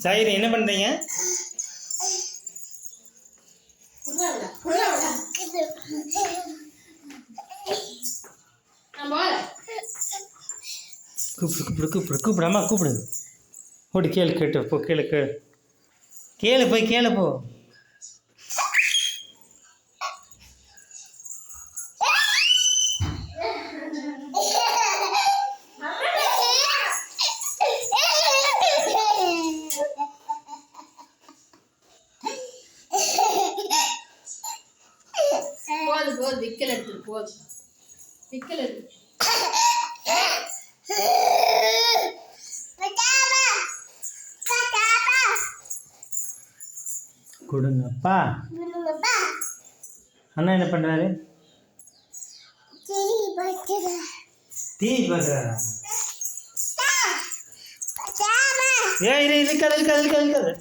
சாயிரி என்ன பண்ணுறீங்க? கூப்பிடு அம்மா கூப்பிடு. ஓடி கேட்டு போ, கேளு போய் கேளு போ. போது விக்கல் எடுத்து போது விக்கல் எடுத்து கொடுங்கப்பா. அண்ணா என்ன பண்றாரு? டிவி பார்க்குறாரா? ஏன் இருக்காது